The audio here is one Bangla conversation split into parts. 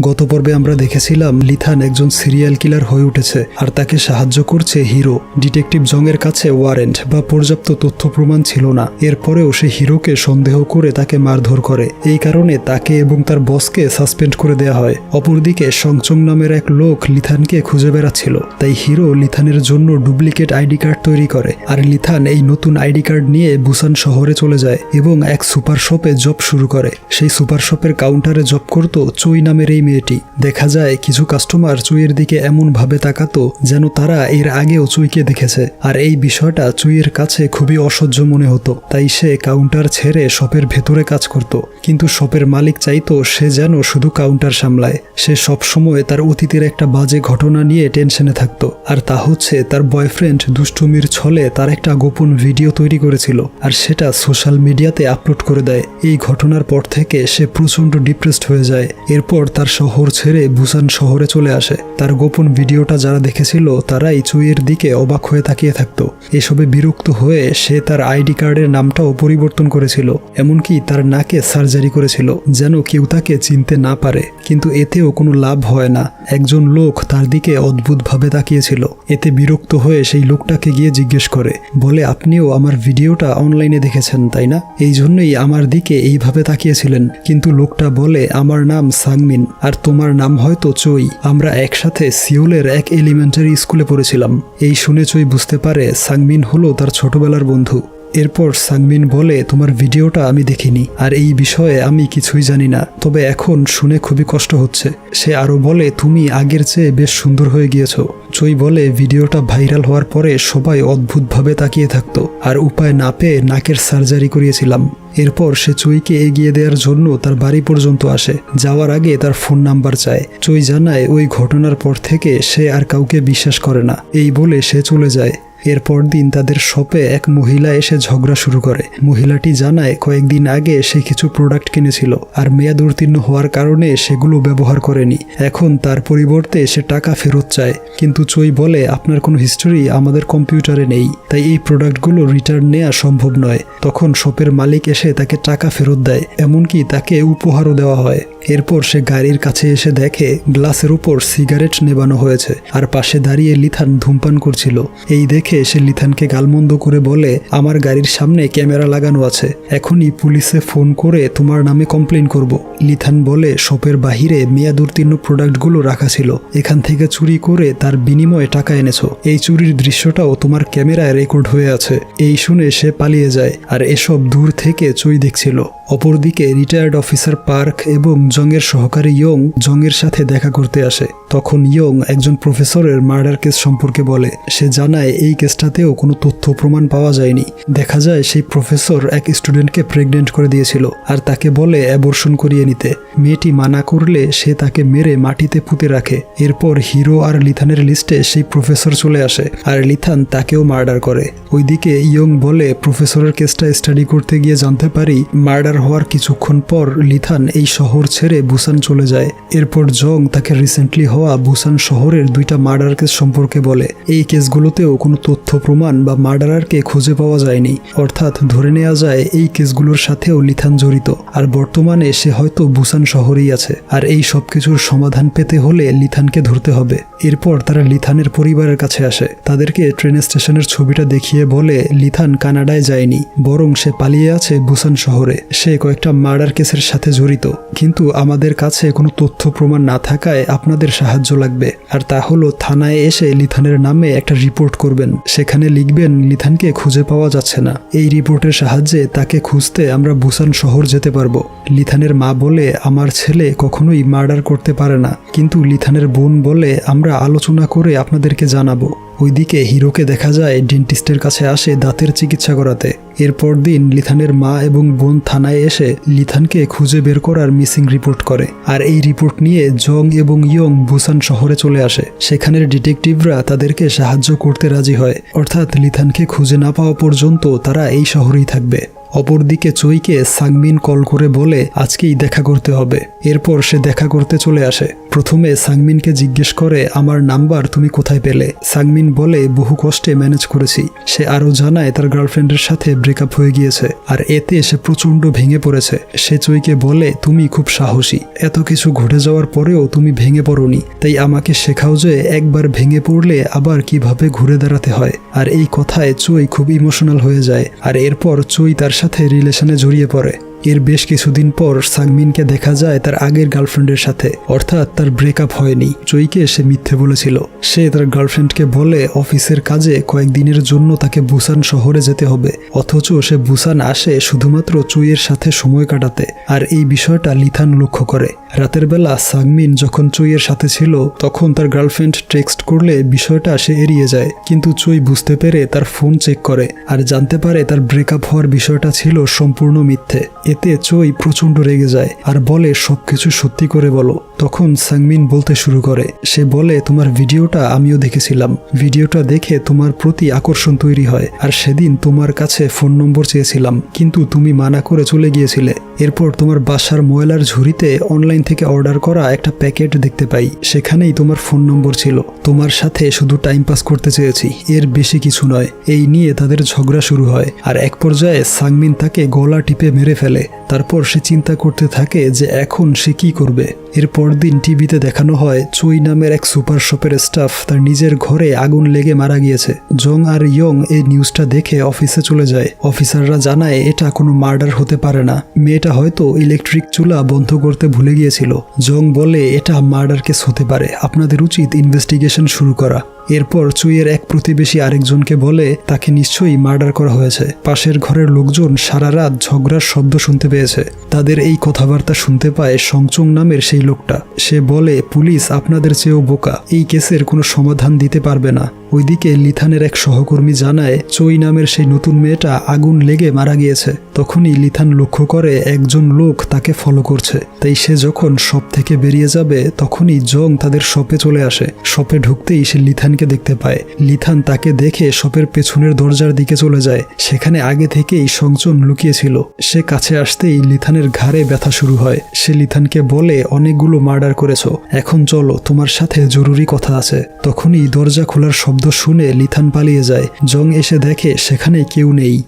গত পর্বে আমরা দেখেছিলাম লিথান একজন সিরিয়াল কিলার হয়ে উঠেছে আর তাকে সাহায্য করছে হিরো। ডিটেকটিভ জংয়ের কাছে ওয়ারেন্ট বা পর্যাপ্ত তথ্য প্রমাণ ছিল না, এরপরেও সে হিরোকে সন্দেহ করে তাকে মারধর করে। এই কারণে তাকে এবং তার বসকে সাসপেন্ড করে দেওয়া হয়। অপরদিকে সংচং নামের এক লোক লিথানকে খুঁজে বেড়াচ্ছিল, তাই হিরো লিথানের জন্য ডুপ্লিকেট আইডি কার্ড তৈরি করে। আর লিথান এই নতুন আইডি কার্ড নিয়ে বুসান শহরে চলে যায় এবং এক সুপার শপে জব শুরু করে। সেই সুপার শপের কাউন্টারে জব করত চুই নামের এই মেয়েটি। দেখা যায় কিছু কাস্টমার চুইয়ের দিকে এমন ভাবে তাকাতো যেন তারা এর আগেও চুইকে দেখেছে, আর এই বিষয়টা চুইয়ের কাছে খুবই অসহ্য মনে হতো। তাই সে কাউন্টার ছেড়ে শপের ভেতরে কাজ করত। কিন্তু শপের মালিক চাইতো সে যেন শুধু কাউন্টার সামলায়। সে সবসময় তার অতীতের একটা বাজে ঘটনা নিয়ে টেনশনে থাকতো, আর তা হচ্ছে তার বয়ফ্রেন্ড দুষ্টুমির ছলে তার একটা গোপন ভিডিও তৈরি করেছিল আর সেটা সোশ্যাল মিডিয়াতে আপলোড করে দেয়। এই ঘটনার পর থেকে সে প্রচন্ড ডিপ্রেসড হয়ে যায়। এরপর তার শহর ছেড়ে বুসান শহরে চলে আসে। তার গোপন ভিডিওটা যারা দেখেছিল তারাই চুইয়ের দিকে অবাক হয়ে তাকিয়ে থাকতো। এসবে বিরক্ত হয়ে সে তার আইডি কার্ডের নামটাও পরিবর্তন করেছিল, এমনকি তার নাকে সার্জারি করেছিল যেন কেউ তাকে চিনতে না পারে। কিন্তু এতেও কোনো লাভ হয় না। একজন লোক তার দিকে অদ্ভুতভাবে তাকিয়েছিল। এতে বিরক্ত হয়ে সেই লোকটাকে গিয়ে জিজ্ঞেস করে, বলে আপনিও আমার ভিডিওটা অনলাইনে দেখেছেন তাই না? এই জন্যই আমার দিকে এইভাবে তাকিয়েছিলেন। কিন্তু লোকটা বলে, আমার নাম সাংমিন আর তোমার নাম হয়তো চুই। আমরা একসাথে সিওলের এক এলিমেন্টারি স্কুলে পড়েছিলাম। এই শুনে চুই বুঝতে পারে সাংমিন হলো তার ছোটবেলার বন্ধু। এরপর সাংমিন বলে, তোমার ভিডিওটা আমি দেখিনি আর এই বিষয়ে আমি কিছুই জানি না, তবে এখন শুনে খুবই কষ্ট হচ্ছে। সে আরো বলে, তুমি আগের চেয়ে বেশ সুন্দর হয়ে গিয়েছো। চুই বলে, ভিডিওটা ভাইরাল হওয়ার পরে সবাই অদ্ভুতভাবে তাকিয়ে থাকতো আর উপায় না পেয়ে নাকের সার্জারি করিয়েছিলাম। এরপর সে চুইকে এগিয়ে দেওয়ার জন্য তার বাড়ি পর্যন্ত আসে। যাওয়ার আগে তার ফোন নাম্বার চায়। চুই জানায় ওই ঘটনার পর থেকে সে আর কাউকে বিশ্বাস করে না। এই বলে সে চলে যায়। এরপর দিন তাদের শপে এক মহিলা এসে ঝগড়া শুরু করে। মহিলাটি জানায় কয়েকদিন আগে সে কিছু প্রোডাক্ট কিনেছিল আর মেয়াদ উত্তীর্ণ হওয়ার কারণে সেগুলো ব্যবহার করেনি। এখন তার পরিবর্তে সে টাকা ফেরত চায়। কিন্তু চুই বলে, আপনার কোনো হিস্টোরি আমাদের কম্পিউটারে নেই, তাই এই প্রোডাক্টগুলো রিটার্ন নেওয়া সম্ভব নয়। তখন শপের মালিক এসে তাকে টাকা ফেরত দেয়, এমনকি তাকে উপহারও দেওয়া হয়। এরপর সে গাড়ির কাছে এসে দেখে গ্লাসের উপর সিগারেট নেবানো হয়েছে আর পাশে দাঁড়িয়ে লিথান ধূমপান করছিল। এই দেখে সে লিথানকে গালমন্দ করে বলে, আমার গাড়ির সামনে ক্যামেরা লাগানো আছে, এখনই পুলিশে ফোন করে তোমার নামে কমপ্লেন করব। লিথান বলে, শপের বাহিরে মেয়াদ উত্তীর্ণ প্রোডাক্টগুলো রাখা ছিল, এখান থেকে চুরি করে তার বিনিময়ে টাকা এনেছো। এই চুরির দৃশ্যটাও তোমার ক্যামেরায় রেকর্ড হয়ে আছে। এই শুনে সে পালিয়ে যায় আর এসব দূর থেকে চুই দেখছিল। অপরদিকে রিটায়ার্ড অফিসার পার্ক এবং জংয়ের সহকারী ইয়ং জংয়ের সাথে দেখা করতে আসে। তখন ইয়ং একজন প্রফেসরের মার্ডার কেস সম্পর্কে বলে। সে জানায় এই কেসটাতেও কোনো তথ্য প্রমাণ পাওয়া যায়নি। দেখা যায় সেই প্রফেসর এক স্টুডেন্টকে প্রেগনেন্ট করে দিয়েছিল আর তাকে বলে অ্যাবর্শন করিয়ে নিতে। মেয়েটি মানা করলে সে তাকে মেরে মাটিতে পুঁতে রাখে। এরপর হিরো আর লিথানের লিস্টে সেই প্রফেসর চলে আসে আর লিথান তাকেও মার্ডার করে। ওইদিকে ইয়ং বলে, প্রফেসরের কেসটা স্টাডি করতে গিয়ে জানতে পারি মার্ডার হওয়ার কিছুক্ষণ পর লিথান এই শহর ছেড়ে বুসান চলে যায়। এরপর জং তাকে রিসেন্টলি হওয়া বুসান শহরের 2টা মার্ডার কেস সম্পর্কে বলে। এই কেসগুলোতেও কোনো তথ্য প্রমাণ বা মার্ডারারকে খুঁজে পাওয়া যায়নি, অর্থাৎ ধরে নেওয়া যায় এই কেসগুলোর সাথেও লিথান জড়িত আর বর্তমানে সে হয়তো বুসান শহরেই আছে। আর এই সব কিছুর সমাধান পেতে হলে লিথানকে ধরতে হবে। এরপর তারা লিথানের পরিবারের কাছে আসে। তাদেরকে ট্রেন স্টেশনের ছবিটা দেখিয়ে বলে লিথান কানাডায় যায়নি, বরং সে পালিয়ে আছে বুসান শহরে। সে কয়েকটা মার্ডার কেসের সাথে জড়িত, কিন্তু আমাদের কাছে কোনো তথ্য প্রমাণ না থাকায় আপনাদের সাহায্য লাগবে। আর তা হলো থানায় এসে লিথানের নামে একটা রিপোর্ট করবেন। সেখানে লিখবেন লিথানকে খুঁজে পাওয়া যাচ্ছে না। এই রিপোর্টের সাহায্যে তাকে খুঁজতে আমরা বুসান শহর যেতে পারবো। লিথানের মা বলে, আমার ছেলে কখনোই মার্ডার করতে পারে না। কিন্তু লিথানের বোন বলে, আমরা আলোচনা করে আপনাদেরকে জানাবো। ওইদিকে হিরোকে দেখা যায় ডেন্টিস্টের কাছে আসে দাঁতের চিকিৎসা করাতে। এরপর দিন লিথানের মা এবং বোন থানায় এসে লিথানকে খুঁজে বের করার মিসিং রিপোর্ট করে। আর এই রিপোর্ট নিয়ে জং এবং ইয়ং বুসান শহরে চলে আসে। সেখানের ডিটেকটিভরা তাদেরকে সাহায্য করতে রাজি হয়, অর্থাৎ লিথানকে খুঁজে না পাওয়া পর্যন্ত তারা এই শহরেই থাকবে। অপরদিকে চুইকে সাংমিন কল করে বলে আজকেই দেখা করতে হবে। এরপর সে দেখা করতে চলে আসে। প্রথমে সাংমিনকে জিজ্ঞেস করে আমার নাম্বার তুমি কোথায় পেলে। সাংমিন বলে বহু কষ্টে ম্যানেজ করেছি। সে আরও জানায় তার গার্লফ্রেন্ডের সাথে ব্রেকআপ হয়ে গিয়েছে আর এতে সে প্রচণ্ড ভেঙে পড়েছে। সে চুইকে বলে তুমি খুব সাহসী, এত কিছু ঘটে যাওয়ার পরেও তুমি ভেঙে পড়োনি, তাই আমাকে শেখাও যে একবার ভেঙে পড়লে আবার কিভাবে ঘুরে দাঁড়াতে হয়। আর এই কথায় চুই খুব ইমোশনাল হয়ে যায় আর এরপর চুই তার সাথে রিলেশনে জড়িয়ে পড়ে। এর বেশ কিছুদিন পর সাংমিনকে দেখা যায় তার আগের গার্লফ্রেন্ডের সাথে, অর্থাৎ তার ব্রেকআপ হয়নি। চুইকে সে মিথ্যে বলেছিল। সে তার গার্লফ্রেন্ডকে বলে অফিসের কাজে কয়েকদিনের জন্য তাকে বুসান শহরে যেতে হবে, অথচ সে বুসান আসে শুধুমাত্র চুইয়ের সাথে সময় কাটাতে। আর এই বিষয়টা লিথান লক্ষ্য করে। রাতের বেলা সাংমিন যখন চুইয়ের সাথে ছিল তখন তার গার্লফ্রেন্ড টেক্সট করলে বিষয়টা সে এড়িয়ে যায়, কিন্তু চুই বুঝতে পেরে তার ফোন চেক করে আর জানতে পারে তার ব্রেকআপ হওয়ার বিষয়টা ছিল সম্পূর্ণ মিথ্যে। এতে চুই প্রচণ্ড রেগে যায় আর বলে সবকিছু সত্যি করে বলো। তখন সাংমিন বলতে শুরু করে। সে বলে তোমার ভিডিওটা আমিও দেখেছিলাম, ভিডিওটা দেখে তোমার প্রতি আকর্ষণ তৈরি হয় আর সেদিন তোমার কাছে ফোন নম্বর চেয়েছিলাম, কিন্তু তুমি মানা করে চলে গিয়েছিলে। এরপর তোমার বাসার ময়লার ঝুড়িতে অনলাইন থেকে অর্ডার করা একটা প্যাকেট দেখতে পাই, সেখানেই তোমার ফোন নম্বর ছিল। তোমার সাথে শুধু টাইম পাস করতে চেয়েছি, এর বেশি কিছু নয়। এই নিয়ে তাদের ঝগড়া শুরু হয় আর এক পর্যায়ে সাংমিন তাকে গলা টিপে মেরে ফেলে। তারপর সে চিন্তা করতে থাকে যে এখন সে কি করবে। এরপর দিন টিভিতে দেখানো হয় চুই নামের এক সুপার শপের স্টাফ তার নিজের ঘরে আগুন লেগে মারা গিয়েছে। জং আর ইয়ং এই নিউজটা দেখে অফিসে চলে যায়। অফিসাররা জানায় এটা কোনো মার্ডার হতে পারে না, মেয়েটা হয়তো ইলেকট্রিক চুলা বন্ধ করতে ভুলে গিয়েছিল। জং বলে এটা মার্ডার কেস হতে পারে, আপনাদের উচিত ইনভেস্টিগেশন শুরু করা। এরপর চুইয়ের এক প্রতিবেশী আরেকজনকে বলে তাকে নিশ্চয়ই মার্ডার করা হয়েছে। পাশের ঘরের লোকজন সারা রাত ঝগড়ার শব্দ শুনতে পেয়েছে। তাদের এই কথাবার্তা শুনতে পায় সংচুং নামের সেই লোকটা। সে বলে পুলিশ আপনাদের চেয়েও বোকা, এই কেসের কোনো সমাধান দিতে পারবে না। ওইদিকে লিথানের এক সহকর্মী জানায় চুই নামের সেই নতুন মেয়েটা আগুন লেগে মারা গিয়েছে। তখনই লিথান লক্ষ্য করে একজন লোক তাকে ফলো করছে, তাই সে যখন শপ থেকে বেরিয়ে যাবে তখনই জং তাদের শপে চলে আসে। শপে ঢুকতেই সে লিথানকে দেখতে পায়। লিথান তাকে দেখে শপের পেছনের দরজার দিকে চলে যায়, সেখানে আগে থেকেই সংচন লুকিয়েছিল। সে কাছে আসতেই লিথানের ঘাড়ে ব্যথা শুরু হয়। সে লিথানকে বলে অনেকগুলো মার্ডার করেছো, এখন চলো তোমার সাথে জরুরি কথা আছে। তখনই দরজা খোলার শব্দ শুনে লিথান পালিয়ে যায়। জং এসে দেখে সেখানে কেউ নেই।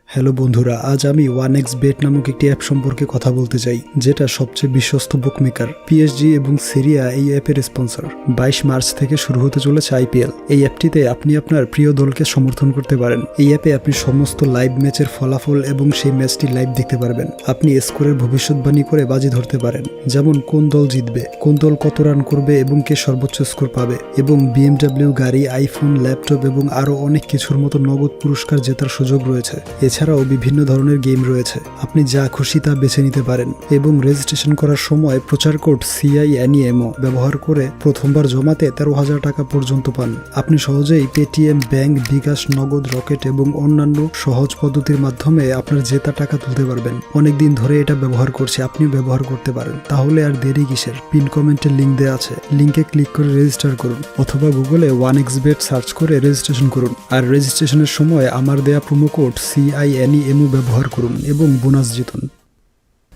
হ্যালো বন্ধুরা, আজ আমি 1xBet নামক একটি অ্যাপ সম্পর্কে কথা বলতে চাই, যেটা সবচেয়ে বিশ্বস্ত বুকমেকার। PSG এবং সিরিয়া এই অ্যাপের স্পন্সর। 22 মার্চ থেকে শুরু হতে চলেছে IPL। এই অ্যাপটিতে আপনি আপনার প্রিয় দলকে সমর্থন করতে পারেন। এই অ্যাপে আপনি সমস্ত লাইভ ম্যাচের ফলাফল এবং সেই ম্যাচটি লাইভ দেখতে পারবেন। আপনি স্কোরের ভবিষ্যৎবাণী করে বাজি ধরতে পারেন, যেমন কোন দল জিতবে, কোন দল কত রান করবে এবং কে সর্বোচ্চ স্কোর পাবে, এবং BMW গাড়ি, আইফোন, ল্যাপটপ এবং আরও অনেক কিছুর মতো নগদ পুরস্কার জেতার সুযোগ রয়েছে। এছাড়াও বিভিন্ন ধরনের গেম রয়েছে, আপনি যা খুশি তা বেছে নিতে পারেন। এবং রেজিস্ট্রেশন করার সময় প্রচার কোড CINEMO ব্যবহার করে প্রথমবার জমাতে 13,000 টাকা পর্যন্ত পান। আপনি সহজেই পেটিএম, ব্যাংক, বিকাশ, নগদ, রকেট এবং অন্যান্য সহজ পদ্ধতির মাধ্যমে আপনার জেতা টাকা তুলতে পারবেন। অনেকদিন ধরে এটা ব্যবহার করছি, আপনিও ব্যবহার করতে পারেন। তাহলে আর দেরি কিসের? পিন কমেন্টে লিঙ্ক দেওয়া আছে, লিঙ্কে ক্লিক করে রেজিস্টার করুন, অথবা গুগলে 1xBet সার্চ করে রেজিস্ট্রেশন করুন। আর রেজিস্ট্রেশনের সময় আমার দেয়া প্রোমো কোড CINEMO ব্যবহার করুন এবং বোনাস জিতুন।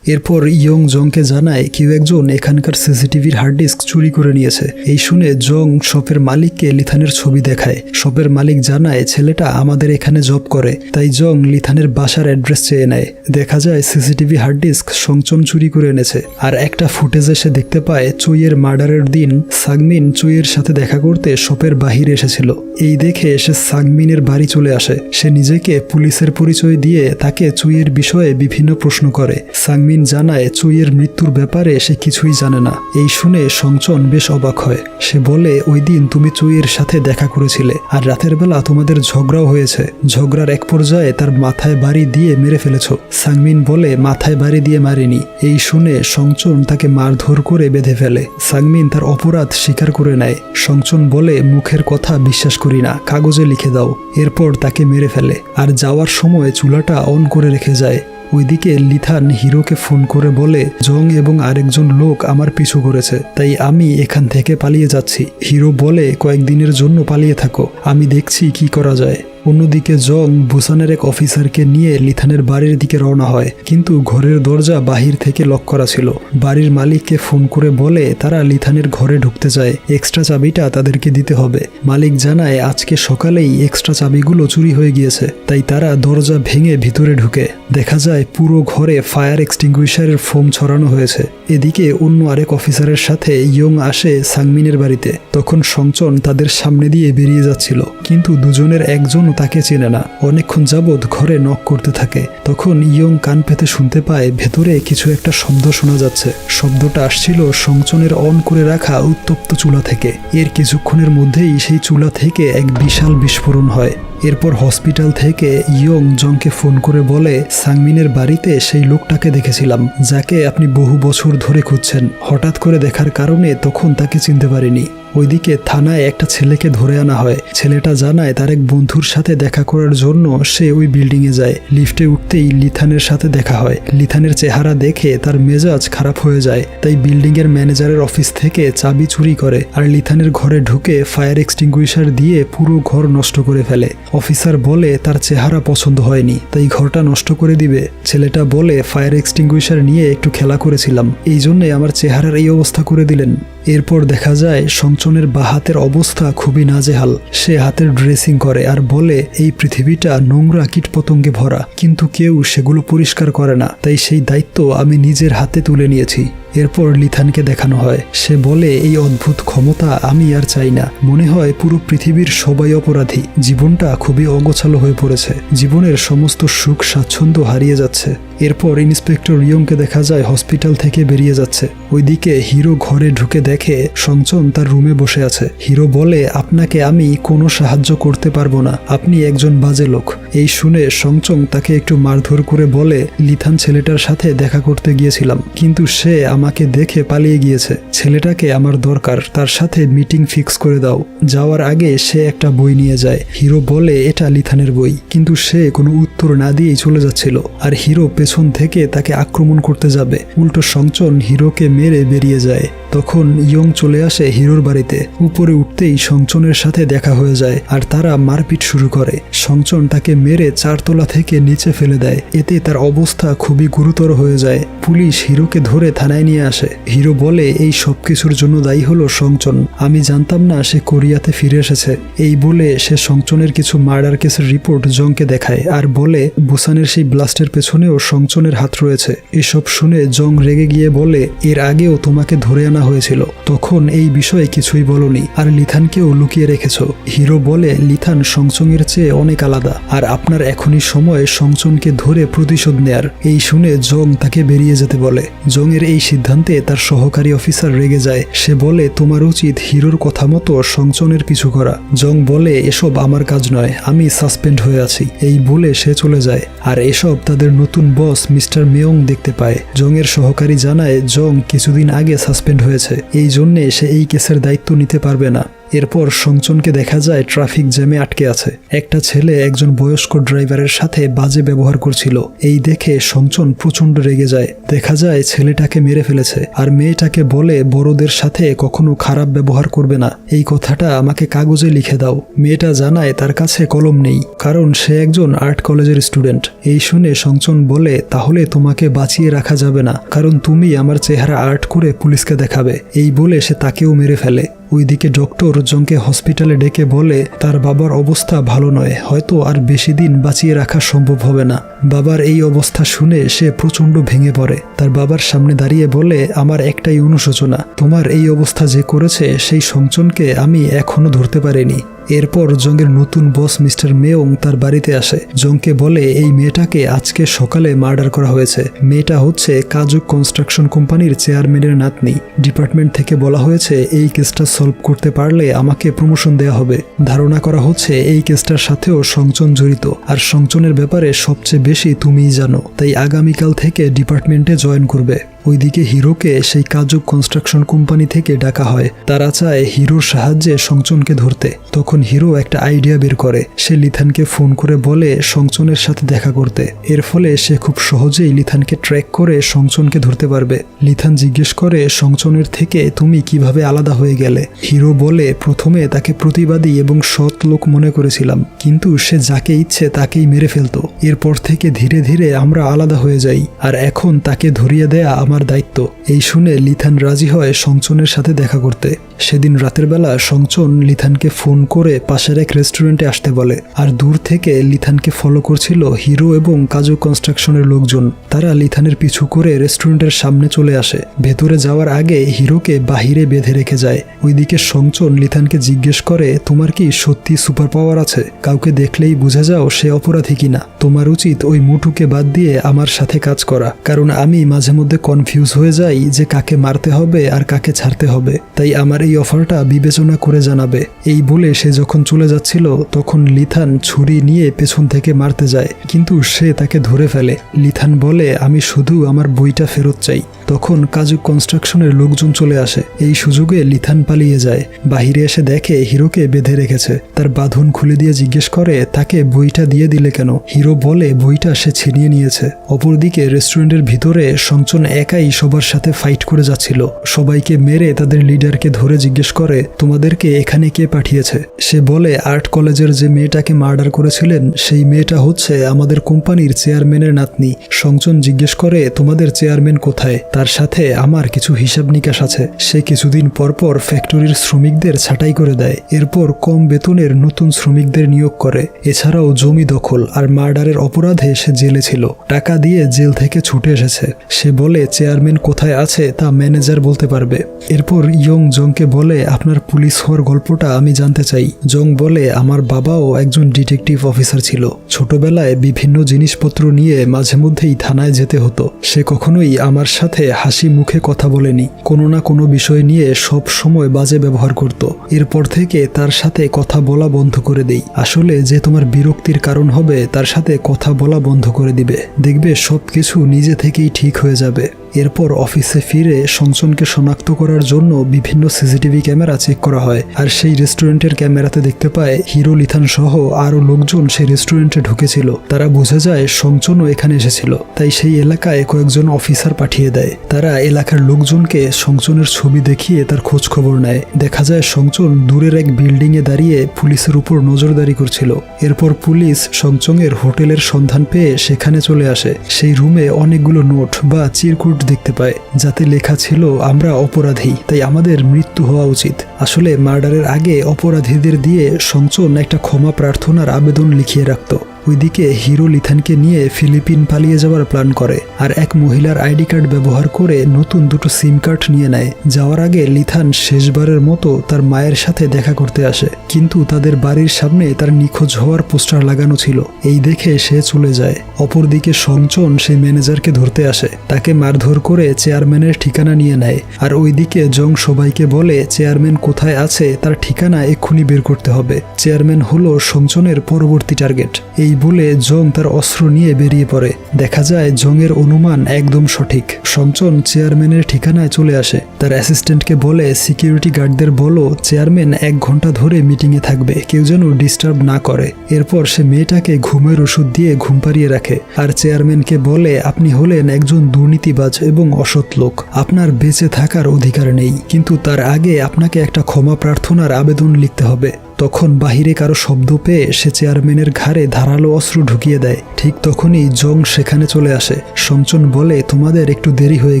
এরপর ইয়ং জংকে জানায় কেউ একজন এখানকার সিসিটিভির হার্ড ডিস্ক চুরি করে নিয়েছে। এই শুনে জং শপের মালিককে লিথানের ছবি দেখায়। শপের মালিক জানায় ছেলেটা আমাদের এখানে জব করে, তাই জং লিথানের বাসার অ্যাড্রেস চেয়ে নেয়। দেখা যায় সিসিটিভি হার্ড ডিস্ক সংচন চুরি করে এনেছে। আর একটা ফুটেজে সে দেখতে পায় চুইয়ের মার্ডারের দিন সাংমিন চুইয়ের সাথে দেখা করতে শপের বাহিরে এসেছিল। এই দেখে সে সাংমিনের বাড়ি চলে আসে। সে নিজেকে পুলিশের পরিচয় দিয়ে তাকে চুইয়ের বিষয়ে বিভিন্ন প্রশ্ন করে। সাংমিন জানায় চুইয়ের মৃত্যুর ব্যাপারে সে কিছুই জানে না। এই শুনে সংচন বেশ অবাক হয়। সে বলে ওই দিন তুমি চুইয়ের সাথে দেখা করেছিলে আর রাতের বেলা তোমাদের ঝগড়াও হয়েছে। ঝগড়ার এক পর্যায়ে তার মাথায় বাড়ি দিয়ে মেরে ফেলেছ। সাংমিন বলে মাথায় বাড়ি দিয়ে মারেনি। এই শুনে সংচন তাকে মারধর করে বেঁধে ফেলে। সাংমিন তার অপরাধ স্বীকার করে নেয়। সংচন বলে মুখের কথা বিশ্বাস করি না, কাগজে লিখে দাও। এরপর তাকে মেরে ফেলে আর যাওয়ার সময় চুলাটা অন করে রেখে যায়। ওইদিকে লিথান হিরোকে ফোন করে বলে জং এবং আরেকজন লোক আমার পিছু করেছে, তাই আমি এখান থেকে পালিয়ে যাচ্ছি। হিরো বলে কয়েকদিনের জন্য পালিয়ে থাকো, আমি দেখছি কি করা যায়। অন্যদিকে জং বুসানের এক অফিসারকে নিয়ে লিথানের বাড়ির দিকে রওনা হয়, কিন্তু ঘরের দরজা বাহির থেকে লক করা ছিল। বাড়ির মালিককে ফোন করে বলে তারা লিথানের ঘরে ঢুকতে চায়, এক্সট্রা চাবিটা তাদেরকে দিতে হবে। মালিক জানায় আজকে সকালেই এক্সট্রা চাবিগুলো চুরি হয়ে গিয়েছে, তাই তারা দরজা ভেঙে ভিতরে ঢুকে। দেখা যায় পুরো ঘরে ফায়ার এক্সটিংগুইশারের ফোম ছড়ানো হয়েছে। এদিকে অন্য আরেক অফিসারের সাথে ইয়ং আসে সাংমিনের বাড়িতে। তখন সংচন তাদের সামনে দিয়ে বেরিয়ে যাচ্ছিল, কিন্তু দুজনের একজনও তাকে চেনে না। অনেকক্ষণ যাবৎ ঘরে নক করতে থাকে। তখন ইয়ং কান পেতে শুনতে পায় ভেতরে কিছু একটা শব্দ শোনা যাচ্ছে। শব্দটা আসছিল সংচনের অন করে রাখা উত্তপ্ত চুলা থেকে। এর কিছুক্ষণের মধ্যেই সেই চুলা থেকে এক বিশাল বিস্ফোরণ হয়। এরপর হসপিটাল থেকে ইয়ং জংকে ফোন করে বলে, সাংমিনের বাড়িতে সেই লোকটাকে দেখেছিলাম যাকে আপনি বহু বছর ধরে খুঁজছেন। হঠাৎ করে দেখার কারণে তখন তাকে চিনতে পারিনি। ওইদিকে থানায় একটা ছেলেকে ধরে আনা হয়। ছেলেটা জানায় তার এক বন্ধুর সাথে দেখা করার জন্য সে ওই বিল্ডিংয়ে যায়। লিফটে উঠতেই লিথানের সাথে দেখা হয়। লিথানের চেহারা দেখে তার মেজাজ খারাপ হয়ে যায়, তাই বিল্ডিংয়ের ম্যানেজারের অফিস থেকে চাবি চুরি করে আর লিথানের ঘরে ঢুকে ফায়ার এক্সটিংগুইশার দিয়ে পুরো ঘর নষ্ট করে ফেলে। অফিসার বলে তার চেহারা পছন্দ হয়নি, তাই ঘরটা নষ্ট করে দিবে। ছেলেটা বলে ফায়ার এক্সটিংগুইশার নিয়ে একটু খেলা করেছিলাম, এই জন্যে আমার চেহারার এই অবস্থা করে দিলেন। এরপর দেখা যায় সংচনের বা হাতের অবস্থা খুবই নাজেহাল। সে হাতের ড্রেসিং করে আর বলে এই পৃথিবীটা নোংরা কীটপতঙ্গে ভরা, কিন্তু কেউ সেগুলো পরিষ্কার করে না, তাই সেই দায়িত্ব আমি নিজের হাতে তুলে নিয়েছি। এরপর লিথানকে দেখানো হয়। সে বলে এই অদ্ভুত ক্ষমতা আমি আর চাই না। মনে হয় পুরো পৃথিবীর সবাই অপরাধী। জীবনটা খুবই অগোছালো হয়ে পড়েছে। জীবনের সমস্ত সুখ স্বাচ্ছন্দ্য হারিয়ে যাচ্ছে। এরপর ইন্সপেক্টর ইয়ংকে দেখা যায় হসপিটাল থেকে বেরিয়ে যাচ্ছে। ওইদিকে হিরো ঘরে ঢুকে দেখে সংচন তার রুমে বসে আছে। হিরো বলে, আপনাকে আমি কোনো সাহায্য করতে পারবো না, আপনি একজন বাজে লোক। এই শুনে সংচন তাকে একটু মারধর করে বলে, লিথান ছেলেটার সাথে দেখা করতে গিয়েছিলাম, কিন্তু সে আমাকে দেখে পালিয়ে গিয়েছে। ছেলেটাকে আমার দরকার, তার সাথে মিটিং ফিক্স করে দাও। যাওয়ার আগে সে একটা বই নিয়ে যায়। হিরো বলে এটা লিথানের বই, কিন্তু সে কোনো উত্তর না দিয়েই চলে যাচ্ছিল। আর হিরো পেছন থেকে তাকে আক্রমণ করতে যাবে, উল্টো সংচন হিরোকে মেরে বেরিয়ে যায়। তখন ইয়ং চলে আসে হিরোর বাড়িতে। উপরে উঠতেই সংচনের সাথে দেখা হয়ে যায় আর তারা মারপিট শুরু করে। সংচন তাকে মেরে 4 তলা থেকে নিচে ফেলে দেয়। এতে তার অবস্থা খুবই গুরুতর হয়ে যায়। পুলিশ হিরোকে ধরে থানায় নিয়ে আসে। হিরো বলে এই সব কিছুর জন্য দায়ী হলো সংচন, আমি জানতাম না সে কোরিয়াতে ফিরে এসেছে। এই বলে সে সংচনের কিছু মার্ডার কেসের রিপোর্ট জংকে দেখায় আর বলে বুসানের সেই ব্লাস্টের পেছনেও সংচনের হাত রয়েছে। এসব শুনে জং রেগে গিয়ে বলে, এর আগেও তোমাকে ধরে আনা হয়েছিল, তখন এই বিষয়ে কিছুই বলনি আর লিথানকেও লুকিয়ে রেখেছ। হিরো বলে লিথান সংচনের চেয়ে অনেক আলাদা আর আপনার এখনই সময় সংচনকে ধরে প্রতিশোধ নেয়ার। এই শুনে জং তাকে বেরিয়ে যেতে বলে। জং এর এই সিদ্ধান্তে তার সহকারী অফিসার রেগে যায়। সে বলে তোমার উচিত হিরোর কথা মতো সংচনের পিছু করা। জং বলে এসব আমার কাজ নয়, আমি সাসপেন্ড হয়ে আছি। এই বলে সে চলে যায়। আর এসব তাদের নতুন বস মিস্টার মেয়ং দেখতে পায়। জং এর সহকারী জানায় জং কিছুদিন আগে সাসপেন্ড হয়েছে, এই জন্যে সে এই কেসের দায়িত্ব নিতে পারবে না। এরপর সংচনকে দেখা যায় ট্রাফিক জ্যামে আটকে আছে। একটা ছেলে একজন বয়স্ক ড্রাইভারের সাথে বাজে ব্যবহার করছিল। এই দেখে সংচন প্রচন্ড রেগে যায়। দেখা যায় ছেলেটাকে মেরে ফেলেছে আর মেয়েটাকে বলে বড়দের সাথে কখনো খারাপ ব্যবহার করবে না, এই কথাটা আমাকে কাগজে লিখে দাও। মেয়েটা জানায় তার কাছে কলম নেই, কারণ সে একজন আর্ট কলেজের স্টুডেন্ট। এই শুনে সংচন বলে তাহলে তোমাকে বাঁচিয়ে রাখা যাবে না, কারণ তুমি আমার চেহারা আর্ট করে পুলিশকে দেখাবে। এই বলে সে তাকেও মেরে ফেলে। ওইদিকে ডক্টর জংকে হসপিটালে ডেকে বলে তার বাবার অবস্থা ভালো নয়, হয়তো আর বেশি দিন বাঁচিয়ে রাখা সম্ভব হবে না। বাবার এই অবস্থা শুনে সে প্রচন্ড ভেঙে পড়ে। তার বাবার সামনে দাঁড়িয়ে বলে আমার একটাই অনুশোচনা, তোমার এই অবস্থা যে করেছে সেই সংচনকে আমি এখনো ধরতে পারিনি। এরপর জংয়ের নতুন বস মিস্টার মেয়ং তার বাড়িতে আসে। জংকে বলে এই মেয়েটাকে আজকে সকালে মার্ডার করা হয়েছে। মেয়েটা হচ্ছে কাজুক কনস্ট্রাকশন কোম্পানির চেয়ারম্যানের নাতনি। ডিপার্টমেন্ট থেকে বলা হয়েছে এই কেসটা সলভ করতে পারলে আমাকে প্রমোশন দেওয়া হবে। ধারণা করা হচ্ছে এই কেসটার সাথেও সংচন জড়িত, আর সংচনের ব্যাপারে সবচেয়ে বেশি তুমিই জানো, তাই আগামীকাল থেকে ডিপার্টমেন্টে জয়েন করবে। ওইদিকে হিরোকে সেই কাজুক কনস্ট্রাকশন কোম্পানি থেকে ডাকা হয়। তারা চায় হিরোর সাহায্যে সংচনকে ধরতে। তখন হিরো একটা আইডিয়া বের করে। সে লিথানকে ফোন করে বলে সংচনের সাথে দেখা করতে। এর ফলে সে খুব সহজেই লিথানকে ট্র্যাক করে সংচনকে ধরতে পারবে। লিথান জিজ্ঞেস করে সংচনের থেকে তুমি কিভাবে আলাদা হয়ে গেলে। হিরো বলে প্রথমে তাকে প্রতিবাদী এবং সৎ লোক মনে করেছিলাম, কিন্তু সে যাকে ইচ্ছে তাকেই মেরে ফেলতো। এরপর থেকে ধীরে ধীরে আমরা আলাদা হয়ে যাই, আর এখন তাকে ধরিয়ে দেয়া আমার দায়িত্ব। এই শুনে লিথান রাজি হয় সংচনের সাথে দেখা করতে। সেদিন রাতের বেলা সংচন লিথানকে ফোন করে পাশের এক রেস্টুরেন্টে আসতে বলে, আর দূর থেকে লিথানকে ফলো করছিল হিরো এবং কাজু কনস্ট্রাকশনের লোকজন। তারা লিথানের পিছু করে রেস্টুরেন্টের সামনে চলে আসে। ভেতরে যাওয়ার আগে হিরোকে বাহিরে বেঁধে রেখে যায়। ওইদিকে সংচন লিথানকে জিজ্ঞেস করে, তোমার কি সত্যি সুপার পাওয়ার আছে? কাউকে দেখলেই বুঝে যাও সে অপরাধী কিনা। তোমার উচিত ওই মুটুকে বাদ দিয়ে আমার সাথে কাজ করা, কারণ আমি মাঝে মধ্যে কনফিউজ হয়ে যাই যে কাকে মারতে হবে আর কাকে ছাড়তে হবে। তাই আমার এই অফারটা বিবেচনা করে জানাবে। এই বলে সে যখন চলে যাচ্ছিল তখন লিথান ছুরি নিয়ে পেছন থেকে মারতে যায়, কিন্তু সে তাকে ধরে ফেলে। লিথান বলে, আমি শুধু আমার বইটা ফেরত চাই। তখন কাজু কনস্ট্রাকশনের লোকজন চলে আসে। এই সুযোগে লিথান পালিয়ে যায়। বাহিরে এসে দেখে হিরোকে বেঁধে রেখেছে। তার বাঁধন খুলে দিয়ে জিজ্ঞেস করে, তাকে বইটা দিয়ে দিলে কেন? হিরো বলে বইটা সে ছিনিয়ে নিয়েছে। অপরদিকে রেস্টুরেন্টের ভিতরে সংচন একাই সবার সাথে ফাইট করে যাচ্ছিল। সবাইকে মেরে তাদের লিডারকে ধরে জিজ্ঞেস করে, তোমাদেরকে এখানে কে পাঠিয়েছে? সে বলে, আর্ট কলেজের যে মেয়েটাকে মার্ডার করেছিলেন সেই মেয়েটা হচ্ছে আমাদের কোম্পানির চেয়ারম্যানের নাতনি। সংচন জিজ্ঞেস করে, তোমাদের চেয়ারম্যান কোথায়? তার সাথে আমার কিছু হিসাব নিকাশ আছে। সে কিছুদিন পরপর ফ্যাক্টরির শ্রমিকদের ছাঁটাই করে দেয়। এরপর কম বেতনের নতুন শ্রমিকদের নিয়োগ করে। এছাড়াও জমি দখল আর মার্ডারের অপরাধে সে জেলে ছিল। টাকা দিয়ে জেল থেকে ছুটে এসেছে। সে বলে চেয়ারম্যান কোথায় আছে তা ম্যানেজার বলতে পারবে। এরপর ইয়ং জংকে বলে, আপনার পুলিশ হওয়ার গল্পটা আমি জানতে চাই। জং বলে, আমার বাবাও একজন ডিটেকটিভ অফিসার ছিল। ছোটবেলায় বিভিন্ন জিনিসপত্র নিয়ে মাঝে মধ্যেই থানায় যেতে হতো। সে কখনোই আমার সাথে হাসি মুখে কথা বলেনি। কোনো না কোনো বিষয় নিয়ে সব সময় বাজে ব্যবহার করত। এরপর থেকে তার সাথে কথা বলা বন্ধ করে দেই। আসলে যে তোমার বিরক্তির কারণ হবে তার সাথে কথা বলা বন্ধ করে দিবে, দেখবে সবকিছু নিজে থেকেই ঠিক হয়ে যাবে। এরপর অফিসে ফিরে সংচনকে শনাক্ত করার জন্য বিভিন্ন সিসিটিভি ক্যামেরা চেক করা হয়। আর সেই রেস্টুরেন্টের ক্যামেরাতে দেখতে পায় হিরো, লিথান সহ আরও লোকজন সেই রেস্টুরেন্টে ঢুকেছিল। তারা বুঝে যায় সংচনও এখানে এসেছিল। তাই সেই এলাকায় কয়েকজন অফিসার পাঠিয়ে দেয়। তারা এলাকার লোকজনকে সংচনের ছবি দেখিয়ে তার খোঁজ খবর নেয়। দেখা যায় সংচন দূরের এক বিল্ডিংয়ে দাঁড়িয়ে পুলিশের উপর নজরদারি করছিল। এরপর পুলিশ সংচনের হোটেলের সন্ধান পেয়ে সেখানে চলে আসে। সেই রুমে অনেকগুলো নোট বা চিরকুট দেখতে পায়, যাতে লেখা ছিল, আমরা অপরাধী, তাই আমাদের মৃত্যু হওয়া উচিত। আসলে মার্ডারের আগে অপরাধীদের দিয়ে সংচন একটা ক্ষমা প্রার্থনার আবেদন লিখিয়ে রাখত। ওইদিকে হিরো লিথানকে নিয়ে ফিলিপিন পালিয়ে যাওয়ার প্ল্যান করে, আর এক মহিলার আইডি কার্ড ব্যবহার করে নতুন দুটো সিম কার্ড নিয়ে নেয়। যাওয়ার আগে লিথান শেষবারের মতো তার মায়ের সাথে দেখা করতে আসে, কিন্তু তাদের বাড়ির সামনে তার নিখোঁজ হওয়ার পোস্টার লাগানো ছিল। এই দেখে সে চলে যায়। অপরদিকে সংচন সেই ম্যানেজারকে ধরতে আসে। তাকে মারধর করে চেয়ারম্যানের ঠিকানা নিয়ে নেয়। আর ওইদিকে জং সবাইকে বলে, চেয়ারম্যান কোথায় আছে তার ঠিকানা এক্ষুনি বের করতে হবে। চেয়ারম্যান হলো সংচনের পরবর্তী টার্গেট। এই বলে জং তার অস্ত্র নিয়ে বেরিয়ে পড়ে। দেখা যায় জংয়ের অনুমান একদম সঠিক। সংচন চেয়ারম্যানের ঠিকানায় চলে আসে। তার অ্যাসিস্ট্যান্টকে বলে, সিকিউরিটি গার্ডদের বলো চেয়ারম্যান 1 ঘন্টা ধরে মিটিংয়ে থাকবে, কেউ যেন ডিস্টার্ব না করে। এরপর সে মেয়েটাকে ঘুমের ওষুধ দিয়ে ঘুম পাড়িয়ে রাখে। আর চেয়ারম্যানকে বলে, আপনি হলেন একজন দুর্নীতিবাজ এবং অসৎ লোক, আপনার বেঁচে থাকার অধিকার নেই, কিন্তু তার আগে আপনাকে একটা ক্ষমা প্রার্থনার আবেদন লিখতে হবে। তখন বাহিরে কারো শব্দ পেয়ে সে চেয়ারম্যানের ঘাড়ে ধারালো অস্ত্র ঢুকিয়ে দেয়। ঠিক তখনই জং সেখানে চলে আসে। সংচন বলে, তোমাদের একটু দেরি হয়ে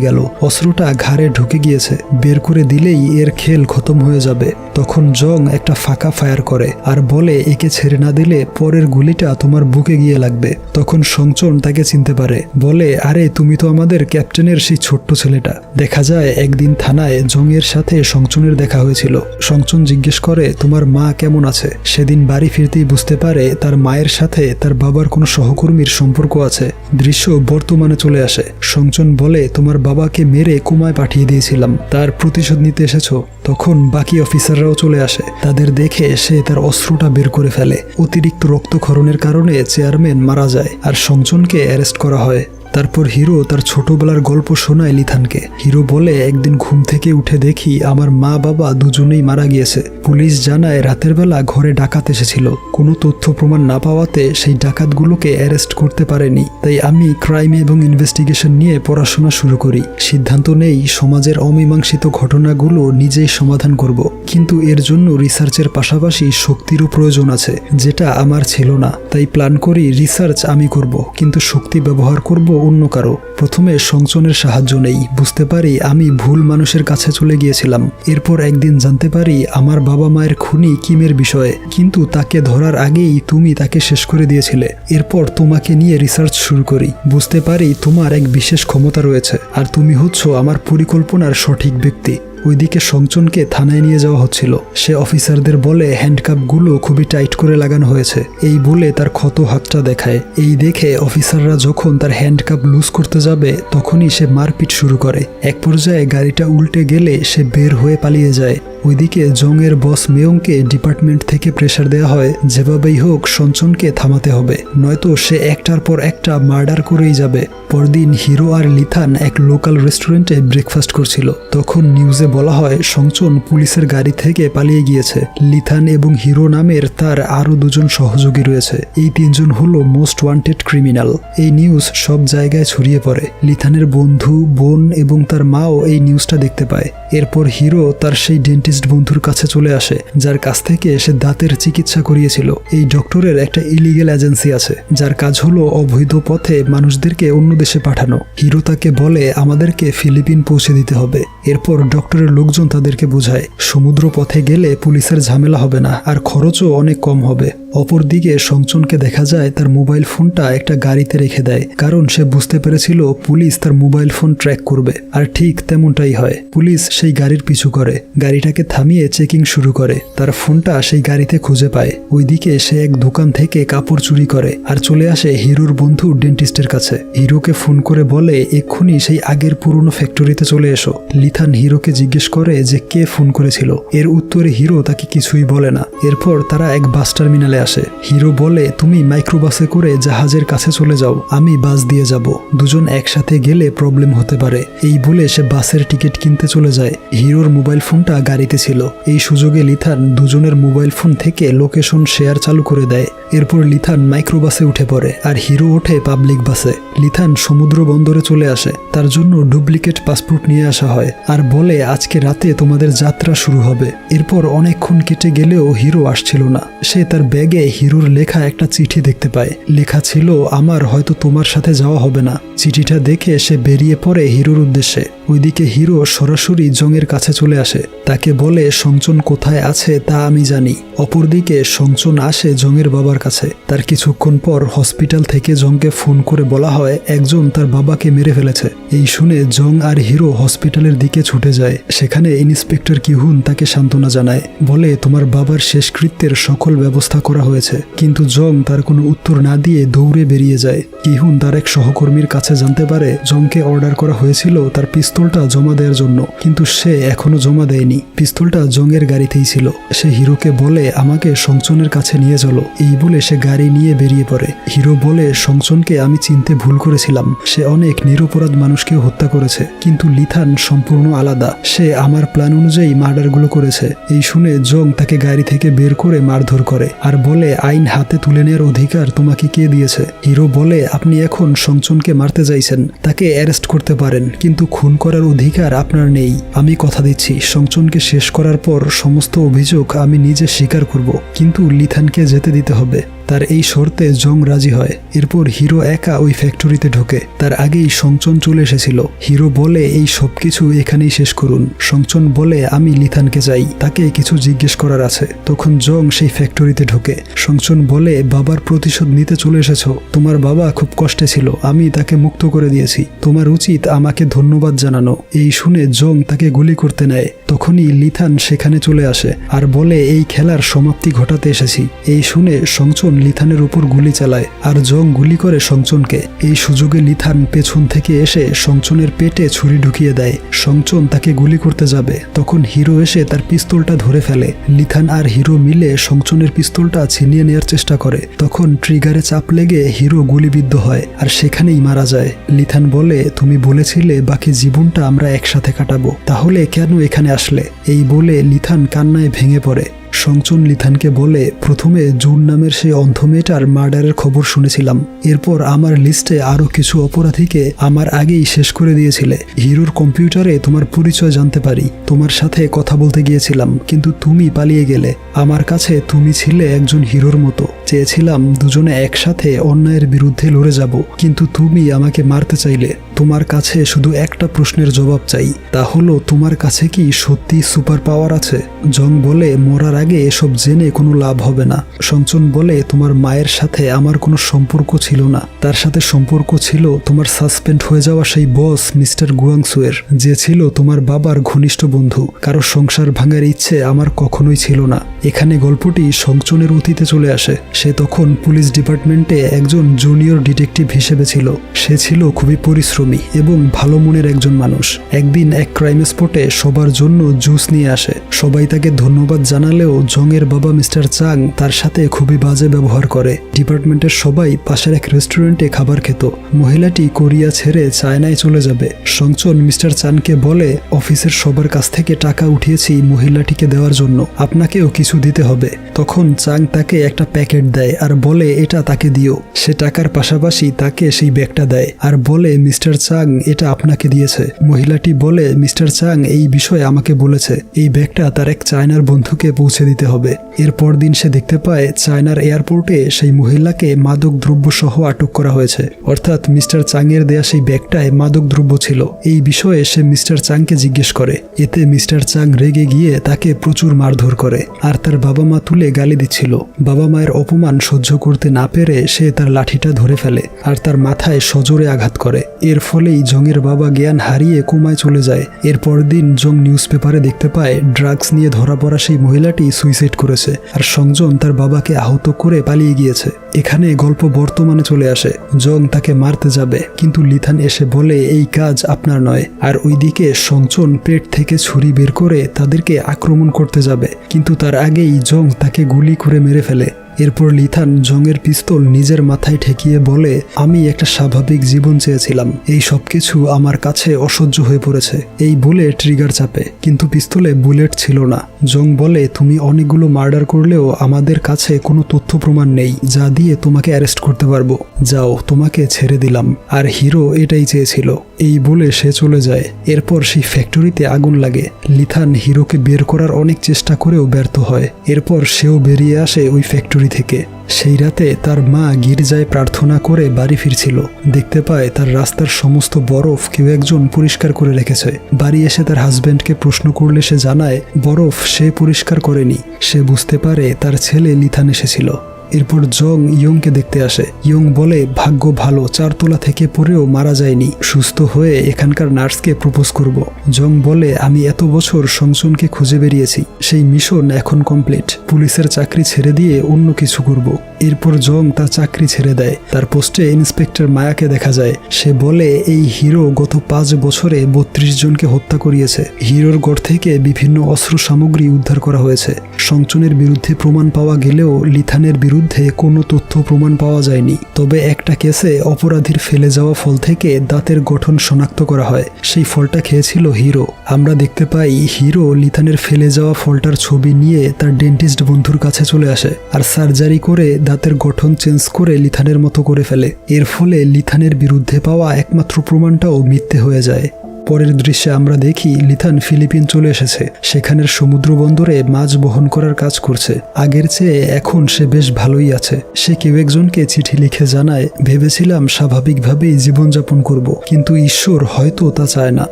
গেল, অস্ত্রটা ঘাড়ে ঢুকে গিয়েছে, বের করে দিলেই এর খেল খতম হয়ে যাবে। তখন জং একটা ফাঁকা ফায়ার করে আর বলে, একে ছেড়ে না দিলে পরের গুলিটা তোমার বুকে গিয়ে লাগবে। তখন সংচন তাকে চিনতে পারে, বলে, আরে তুমি তো আমাদের ক্যাপ্টেনের সেই ছোট্ট ছেলেটা। দেখা যায় একদিন থানায় জং এর সাথে সংচনের দেখা হয়েছিল। সংচন জিজ্ঞেস করে, তোমার মা কেমন আছে? সেদিন বাড়ি ফিরতেই বুঝতে পারে তার মায়ের সাথে তার বাবার কোনো সহকর্মীর সম্পর্ক আছে। দৃশ্য বর্তমানে চলে আসে। সংচন বলে, তোমার বাবাকে মেরে কোমায় পাঠিয়ে দিয়েছিলাম, তার প্রতিশোধ নিতে এসেছো? তখন বাকি অফিসাররাও চলে আসে। তাদের দেখে সে তার অস্ত্রটা বের করে ফেলে। অতিরিক্ত রক্তক্ষরণের কারণে চেয়ারম্যান মারা যায় আর সংচনকে অ্যারেস্ট করা হয়। তারপর হিরো তার ছোটবেলার গল্প শোনায় লিথানকে। হিরো বলে, একদিন ঘুম থেকে উঠে দেখি আমার মা বাবা দুজনেই মারা গিয়েছে। পুলিশ জানায় রাতের বেলা ঘরে ডাকাত এসেছিল। কোনো তথ্য প্রমাণ না পাওয়াতে সেই ডাকাতগুলোকে অ্যারেস্ট করতে পারেনি। তাই আমি ক্রাইম এবং ইনভেস্টিগেশন নিয়ে পড়াশোনা শুরু করি। সিদ্ধান্ত নেই সমাজের অমীমাংসিত ঘটনাগুলো নিজেই সমাধান করব। কিন্তু এর জন্য রিসার্চের পাশাপাশি শক্তিরও প্রয়োজন আছে, যেটা আমার ছিল না। তাই প্ল্যান করি রিসার্চ আমি করব, কিন্তু শক্তি ব্যবহার করব অন্য কারো। প্রথমে সংচনের সাহায্য নেই। বুঝতে পারি আমি ভুল মানুষের কাছে চলে গিয়েছিলাম। এরপর একদিন জানতে পারি আমার বাবা মায়ের খুনি কিমের বিষয়ে, কিন্তু তাকে ধরার আগেই তুমি তাকে শেষ করে দিয়েছিলে। এরপর তোমাকে নিয়ে রিসার্চ শুরু করি। বুঝতে পারি তোমার এক বিশেষ ক্ষমতা রয়েছে, আর তুমি হচ্ছ আমার পরিকল্পনার সঠিক ব্যক্তি। ওইদিকে সংচনকে থানায় নিয়ে যাওয়া হচ্ছিল। সে অফিসারদের বলে হ্যান্ডকাপগুলো খুবই টাইট করে লাগানো হয়েছে। এই বলে তার ক্ষত হাতটা দেখায়। এই দেখে অফিসাররা যখন তার হ্যান্ডকাপ লুজ করতে যাবে তখনই সে মারপিট শুরু করে। এক পর্যায়ে গাড়িটা উল্টে গেলে সে বের হয়ে পালিয়ে যায়। ওইদিকে জংয়ের বস মেয়ংকে ডিপার্টমেন্ট থেকে প্রেশার দেওয়া হয়, যেভাবেই হোক সঞ্চনকে থামাতে হবে, নয়তো সে একটার পর একটা মার্ডার করেই যাবে। পরদিন হিরো আর লিথান এক লোকাল রেস্টুরেন্টে ব্রেকফাস্ট করছিল। তখন নিউজে বলা হয় সঞ্চন পুলিশের গাড়ি থেকে পালিয়ে গিয়েছে। লিথান এবং হিরো নামের তার আরও দুজন সহযোগী রয়েছে। এই তিনজন হলো মোস্ট ওয়ান্টেড ক্রিমিনাল। এই নিউজ সব জায়গায় ছড়িয়ে পড়ে। লিথানের বন্ধু, বোন এবং তার মাও এই নিউজটা দেখতে পায়। এরপর হিরো তার সেই ডেন্টিস্ট বন্ধুর কাছে চলে আসে, যার কাছ থেকে সে দাঁতের চিকিৎসা করিয়েছিল। এই ডক্টরের একটা ইলিগেল এজেন্সি আছে, যার কাজ হলো অবৈধ পথে মানুষদেরকে অন্য দেশে পাঠানো। হিরো তাকে বলে আমাদেরকে ফিলিপিন পৌঁছে দিতে হবে। এরপর ডক্টরের লোকজন তাদেরকে বোঝায় সমুদ্র পথে গেলে পুলিশের ঝামেলা হবে না, আর খরচও অনেক কম হবে। অপরদিকে সংচনকে দেখা যায় তার মোবাইল ফোনটা একটা গাড়িতে রেখে দেয়, কারণ সে বুঝতে পেরেছিল পুলিশ তার মোবাইল ফোন ট্র্যাক করবে। আর ঠিক তেমনটাই হয়। পুলিশ সেই গাড়ির পিছু করে, গাড়িটাকে থামিয়ে চেকিং শুরু করে। তার ফোনটা সেই গাড়িতে খুঁজে পায়। ওইদিকে সে এক দোকান থেকে কাপড় চুরি করে আর চলে আসে হিরোর বন্ধু ডেন্টিস্টের কাছে। হিরোকে ফোন করে বলে এক্ষুনি সেই আগের পুরনো ফ্যাক্টরিতে চলে এসো। লিথান হিরোকে জিজ্ঞেস করে যে কে ফোন করেছিল। এর উত্তরে হিরো তাকে কিছুই বলে না। এরপর তারা এক বাস টার্মিনালে আসে। হিরো বলে তুমি মাইক্রোবাসে করে জাহাজের কাছে চলে যাও, আমি বাস দিয়ে যাব। দুজন একসাথে গেলে প্রবলেম হতে পারে। এই বলে সে বাসের টিকিট কিনতে চলে যায়। হিরোর মোবাইল ফোনটা গাড়িতে ছিল। এই সুযোগে লিথান দুজনের মোবাইল ফোন থেকে লোকেশন শেয়ার চালু করে দেয়। এরপর লিথান মাইক্রোবাসে উঠে পড়ে আর হিরো ওঠে পাবলিক বাসে। লিথান সমুদ্র বন্দরে চলে আসে। তার জন্য ডুপ্লিকেট পাসপোর্ট নিয়ে আসা হয় আর বলে আজকে রাতে তোমাদের যাত্রা শুরু হবে। এরপর অনেকক্ষণ কেটে গেলেও হিরো আসছিল না। সে তার ব্যাগে হিরোর লেখা একটা চিঠি দেখতে পায়। লেখা ছিল আমার হয়তো তোমার সাথে যাওয়া হবে না। চিঠিটা দেখে সে বেরিয়ে পড়ে হিরোর উদ্দেশ্যে। ওইদিকে হিরো সরাসরি জংয়ের কাছে চলে আসে। তাকে বলে সংচন কোথায় আছে তা আমি জানি। অপরদিকে সংচন আসে জংয়ের বাবার কাছে। তার কিছুক্ষণ পর হসপিটাল থেকে জংকে ফোন করে বলা হয় একজন তার বাবাকে মেরে ফেলেছে। এই শুনে জং আর হিরো হসপিটালের দিকে ছুটে যায়। সেখানে ইন্সপেক্টর কিহুন তাকে সান্ত্বনা জানায়, বলে তোমার বাবার শেষকৃত্যের সকল ব্যবস্থা করা হয়েছে। কিন্তু জং তার কোনো উত্তর না দিয়ে দৌড়ে বেরিয়ে যায়। কিহুন তার এক সহকর্মীর কাছে জানতে পারে জংকে অর্ডার করা হয়েছিল তার পিস্তলটা জমা দেওয়ার জন্য, কিন্তু সে এখনো জমা দেয়নি। পিস্তলটা জংয়ের গাড়িতেই ছিল। সে হিরোকে বলে আমাকে সংচনের কাছে নিয়ে চলো। এই বলে সে গাড়ি নিয়ে বেরিয়ে পড়ে। হিরো বলে সংচনকে আমি চিনতে ভুল করেছিলাম। সে অনেক নিরপরাধ মানুষকে হত্যা করেছে, কিন্তু লিথান সম্পূর্ণ আলাদা। সে আমার প্ল্যান অনুযায়ী মার্ডারগুলো করেছে। এই শুনে জং তাকে গাড়ি থেকে বের করে মারধর করে আর বলে আইন হাতে তুলে নেওয়ার অধিকার তোমাকে কে দিয়েছে। হিরো বলে আপনি এখন সংচনকে মারতে চাইছেন, তাকে অ্যারেস্ট করতে পারেন, কিন্তু খুন করার অধিকার আপনার নেই। আমি কথা দিচ্ছি সংচনকে শেষ করার পর সমস্ত অভিযোগ আমি নিজে স্বীকার করব, কিন্তু লিথানকে যেতে দিতে হবে। তার এই শর্তে জং রাজি হয়। এরপর হিরো একা ওই ফ্যাক্টরিতে ঢোকে। তার আগেই সংচন চলে এসেছিল। হিরো বলে এই সবকিছু এখানেই শেষ করুন। সংচন বলে আমি লিথানকে চাই, তাকে কিছু জিজ্ঞেস করার আছে। তখন জং সেই ফ্যাক্টরিতে ঢোকে। সংচন বলে বাবার প্রতিশোধ নিতে চলে এসেছো। তোমার বাবা খুব কষ্টে ছিল, আমি তাকে মুক্ত করে দিয়েছি। তোমার উচিত আমাকে ধন্যবাদ জানানো। এই শুনে জং তাকে গুলি করতে নেয়। তখনই লিথান সেখানে চলে আসে আর বলে এই খেলার সমাপ্তি ঘটাতে এসেছি। এই শুনে সংচন লিথানের উপর গুলি চালায় আর জং গুলি করে সংচনকে। এই সুযোগে লিথান পেছন থেকে এসে সংচনের পেটে ছুরি ঢুকিয়ে দেয়। সংচন তাকে গুলি করতে যাবে, তখন হিরো এসে তার পিস্তলটা ধরে ফেলে। লিথান আর হিরো মিলে সংচনের পিস্তলটা ছিনিয়ে নেওয়ার চেষ্টা করে, তখন ট্রিগারে চাপ লেগে হিরো গুলিবিদ্ধ হয় আর সেখানেই মারা যায়। লিথান বলে, তুমি বলেছিলে বাকি জীবনটা আমরা একসাথে কাটাবো, তাহলে কেন এখানে আসলে? এই বলে লিথান কান্নায় ভেঙে পড়ে। সংচন লিথানকে বলে, প্রথমে জুন নামের সেই অন্ধ মেয়েটার মার্ডারের খবর শুনেছিলাম, এরপর আমার লিস্টে আরো কিছু অপরাধীকে আমার আগেই শেষ করে দিয়েছিলে। হিরোর কম্পিউটারে তোমার পরিচয় জানতে পারি, তোমার সাথে কথা বলতে গিয়েছিলাম, কিন্তু তুমি পালিয়ে গেলে। আমার কাছে তুমি ছিলে একজন হিরোর মতো, চেয়েছিলাম দুজনে একসাথে অন্যায়ের বিরুদ্ধে লড়ে যাব, কিন্তু তুমি আমাকে মারতে চাইলে। তোমার কাছে শুধু একটা প্রশ্নের জবাব চাই, তা হলো তোমার কাছে কি সত্যি সুপার পাওয়ার আছে? জং বলে, মরার আগে এসব জেনে কোনো লাভ হবে না। সংচন বলে, তোমার মায়ের সাথে আমার কোনো সম্পর্ক ছিল না, তার সাথে সম্পর্ক ছিল তোমার সাসপেন্ড হয়ে যাওয়া সেই বস মিস্টার গুয়াংসুয়ের, যে ছিল তোমার বাবার ঘনিষ্ঠ বন্ধু। কারো সংসার ভাঙার ইচ্ছে আমার কখনোই ছিল না। এখানে গল্পটি সংচনের অতীতে চলে আসে। সে তখন পুলিশ ডিপার্টমেন্টে একজন জুনিয়র ডিটেকটিভ হিসেবে ছিল। সে ছিল খুবই পরিশ্রমী এবং ভালো মনের একজন মানুষ। একদিন এক ক্রাইম স্পটে সবার জন্য জুস নিয়ে আসে। সবাই তাকে ধন্যবাদ জানালেও জংয়ের বাবা মিস্টার চাং তার সাথে খুবই বাজে ব্যবহার করে। ডিপার্টমেন্টের সবাই পাশের এক রেস্টুরেন্টে খাবার খেত। মহিলাটি কোরিয়া ছেড়ে চায়নায় চলে যাবে। সংচন মিস্টার চানকে বলে, অফিসের সবার কাছ থেকে টাকা উঠিয়েছি মহিলাটিকে দেওয়ার জন্য, আপনাকেও কিছু দিতে হবে। তখন চাং তাকে একটা প্যাকেট দেয় আর বলে, এটা তাকে দিও। সে টাকার পাশাপাশি তাকে সেই ব্যাগটা দেয় আর বলে, মিস্টার চাং এটা আপনাকে দিয়েছে। মহিলাটি বলে, মিস্টার চাং এই বিষয়ে আমাকে বলেছে এই ব্যাগটা তার এক চায়নার বন্ধুকে পৌঁছে দিতে হবে। এরপর দিন সে দেখতে পায় চায়নার এয়ারপোর্টে সেই মহিলাকে মাদক দ্রব্য সহ আটক করা হয়েছে, অর্থাৎ মিস্টার চাং এর দেয়া সেই ব্যাগটায় মাদক দ্রব্য ছিল। এই বিষয়ে সে মিস্টার চাংকে জিজ্ঞেস করে। এতে মিস্টার চাং রেগে গিয়ে তাকে প্রচুর মারধর করে আর তার বাবা মা তুলে গালি দিচ্ছিল। বাবা মায়ের অপমান সহ্য করতে না পেরে সে তার লাঠিটা ধরে ফেলে আর তার মাথায় সজোরে আঘাত করে। এর ফলেই জংয়ের বাবা জ্ঞান হারিয়ে কোমায় চলে যায়। এরপর দিন জং নিউজ পেপারে দেখতে পায় ড্রাগস নিয়ে ধরা পড়া সেই মহিলাটি সুইসাইড করেছে আর সংজন তার বাবাকে আহত করে পালিয়ে গিয়েছে। এখানে গল্প বর্তমানে চলে আসে। জং তাকে মারতে যাবে, কিন্তু লিথান এসে বলে, এই কাজ আপনার নয়। আর ওইদিকে সংচন পেট থেকে ছুরি বের করে তাদেরকে আক্রমণ করতে যাবে, কিন্তু তার আগেই জং তাকে গুলি করে মেরে ফেলে। এরপর লিথান জংয়ের পিস্তল নিজের মাথায় ঠেকিয়ে বলে, আমি একটা স্বাভাবিক জীবন চেয়েছিলাম, এই সব কিছু আমার কাছে অসহ্য হয়ে পড়েছে। এই বলে ট্রিগার চাপে, কিন্তু পিস্তলে বুলেট ছিল না। জং বলে, তুমি অনেকগুলো মার্ডার করলেও আমাদের কাছে কোনো তথ্য প্রমাণ নেই যা দিয়ে তোমাকে অ্যারেস্ট করতে পারবো, যাও তোমাকে ছেড়ে দিলাম। আর হিরো এটাই চেয়েছিল। এই বলে সে চলে যায়। এরপর সেই ফ্যাক্টরিতে আগুন লাগে। লিথান হিরোকে বের করার অনেক চেষ্টা করেও ব্যর্থ হয়। এরপর সেও বেরিয়ে আসে ওই ফ্যাক্টরি থেকে। সেই রাতে তার মা গির্জায় প্রার্থনা করে বাড়ি ফিরছিল। দেখতে পায় তার রাস্তার সমস্ত বরফ কেউ একজন পরিষ্কার করে রেখেছে। বাড়ি এসে তার হাজব্যান্ডকে প্রশ্ন করলে সে জানায় বরফ সে পরিষ্কার করেনি। সে বুঝতে পারে তার ছেলে লিথান এসেছিল। এরপর জং ইয়ংকে দেখতে আসে। ইয়ং বলে, ভাগ্য ভালো, 4 তলা থেকে পড়েও মারা যায়নি, সুস্থ হয়ে এখানকার নার্সকে প্রপোজ করব। জং বলে, আমি এত বছর সংচনকে খুঁজে বেরিয়েছি, সেই মিশন এখন কমপ্লিট, পুলিশের চাকরি ছেড়ে দিয়ে অন্য কিছু করব। এরপর জং তার চাকরি ছেড়ে দেয়। তার পোস্টে ইন্সপেক্টর মায়াকে দেখা যায়। সে বলে, এই হিরো গত 5 বছরে 32 জনকে হত্যা করিয়েছে। হিরোর গড় থেকে বিভিন্ন অস্ত্র সামগ্রী উদ্ধার করা হয়েছে। সংচনের বিরুদ্ধে প্রমাণ পাওয়া গেলেও লিথানের বিরুদ্ধে কোনো তথ্য প্রমাণ পাওয়া যায়নি। তবে একটা কেসে অপরাধীর ফেলে যাওয়া ফল থেকে দাঁতের গঠন শনাক্ত করা হয়। সেই ফলটা খেয়েছিল হিরো। আমরা দেখতে পাই হিরো লিথানের ফেলে যাওয়া ফলটার ছবি নিয়ে তার ডেন্টিস্ট বন্ধুর কাছে চলে আসে আর সার্জারি করে দাঁতের গঠন চেঞ্জ করে লিথানের মতো করে ফেলে। এর ফলে লিথানের বিরুদ্ধে পাওয়া একমাত্র প্রমাণটাও মিথ্যে হয়ে যায়। পরের দৃশ্যে আমরা দেখি লিথান ফিলিপিন চলে এসেছে। সেখানের সমুদ্র বন্দরে মাছ বহন করার কাজ করছে। আগের চেয়ে এখন সে বেশ ভালোই আছে। সে কেউ একজনকে চিঠি লিখে জানায়, ভেবেছিলাম স্বাভাবিকভাবেই জীবনযাপন করব, কিন্তু ঈশ্বর হয়তো তা চায় না।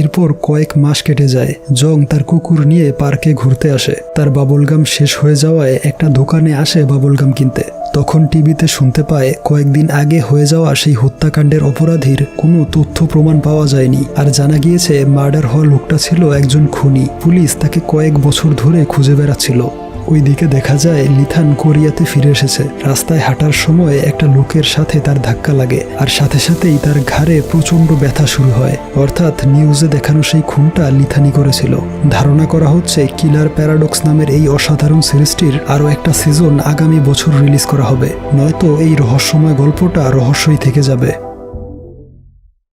এরপর কয়েক মাস কেটে যায়। জং তার কুকুর নিয়ে পার্কে ঘুরতে আসে। তার বাবলগাম শেষ হয়ে যাওয়ায় একটা দোকানে আসে বাবলগাম কিনতে। তখন টিভিতে শুনতে পায় কয়েকদিন আগে হয়ে যাওয়া সেই হত্যাকাণ্ডের অপরাধীর কোনো তথ্য প্রমাণ পাওয়া যায়নি। আর জানা গিয়েছে মার্ডার হওয়া লোকটা ছিল একজন খুনি। পুলিশ তাকে কয়েক বছর ধরে খুঁজে বেড়াচ্ছিল। ওইদিকে দেখা যায় লিথান কোরিয়াতে ফিরে এসেছে। রাস্তায় হাঁটার সময় একটা লোকের সাথে তার ধাক্কা লাগে, আর সাথে সাথেই তার ঘাড়ে প্রচন্ড ব্যথা শুরু হয়। অর্থাৎ নিউজে দেখানো সেই খুনটা লিথানই করেছিল। ধারণা করা হচ্ছে কিলার প্যারাডক্স নামের এই অসাধারণ সিরিজটির আরও একটা সিজন আগামী বছর রিলিজ করা হবে, নয়তো এই রহস্যময় গল্পটা রহস্যই থেকে যাবে।